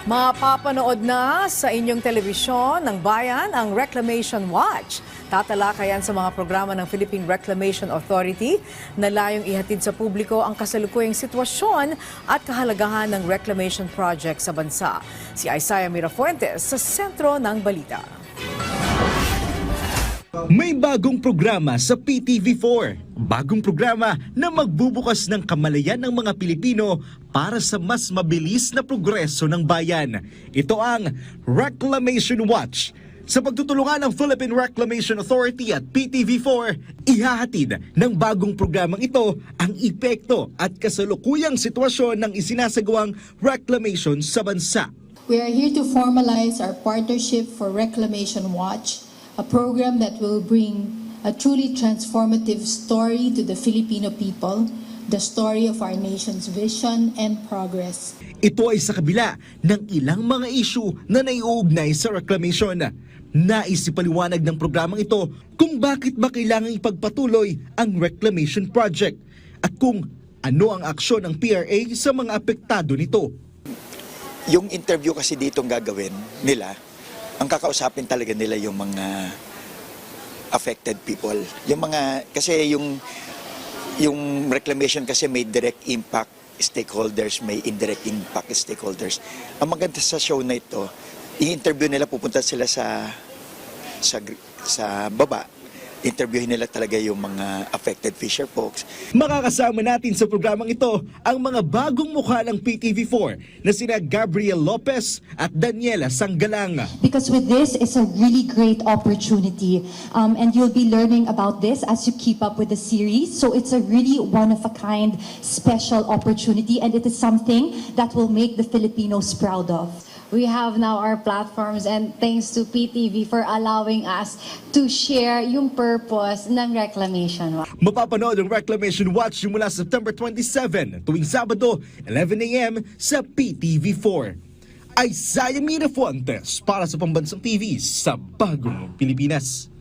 Mapapanood na sa inyong telebisyon ng bayan ang Reclamation Watch. Tatalakayan sa mga programa ng Philippine Reclamation Authority na layong ihatid sa publiko ang kasalukuyang sitwasyon at kahalagahan ng reclamation project sa bansa. Si Isaiah Mirafuentes sa sentro ng balita. May bagong programa sa PTV4. Bagong programa na magbubukas ng kamalayan ng mga Pilipino para sa mas mabilis na progreso ng bayan. Ito ang Reclamation Watch. Sa pagtutulungan ng Philippine Reclamation Authority at PTV4, ihahatid ng bagong programang ito ang epekto at kasalukuyang sitwasyon ng isinasagawang reclamation sa bansa. We are here to formalize our partnership for Reclamation Watch, a program that will bring a truly transformative story to the Filipino people, the story of our nation's vision and progress. Ito ay sa kabila ng ilang mga issue na naiuugnay sa reclamation. Nais ipaliwanag ng programang ito kung bakit ba kailangang ipagpatuloy ang reclamation project at kung ano ang aksyon ng PRA sa mga apektado nito. Yung interview kasi ditong gagawin nila, ang kakausapin talaga nila yung mga affected people. Yung mga, kasi yung reclamation kasi may direct impact stakeholders, may indirect impact stakeholders. Ang maganda sa show na ito, i-interview nila, pupunta sila sa baba, interviewin nila talaga yung mga affected fisher folks. Makakasama natin sa programang ito ang mga bagong mukha ng PTV4 na sina Gabriel Lopez at Daniela Sanggalang. Because with this, it's a really great opportunity. And you'll be learning about this as you keep up with the series. So it's a really one-of-a-kind special opportunity, and it is something that will make the Filipinos proud of. We have now our platforms, and thanks to PTV for allowing us to share yung purpose ng Reclamation Watch. Mapapanood ang Reclamation Watch mula September 27 tuwing Sabado, 11 a.m. sa PTV4. Isaiah Mirafuentes para sa Pambansang TV sa Bagong Pilipinas.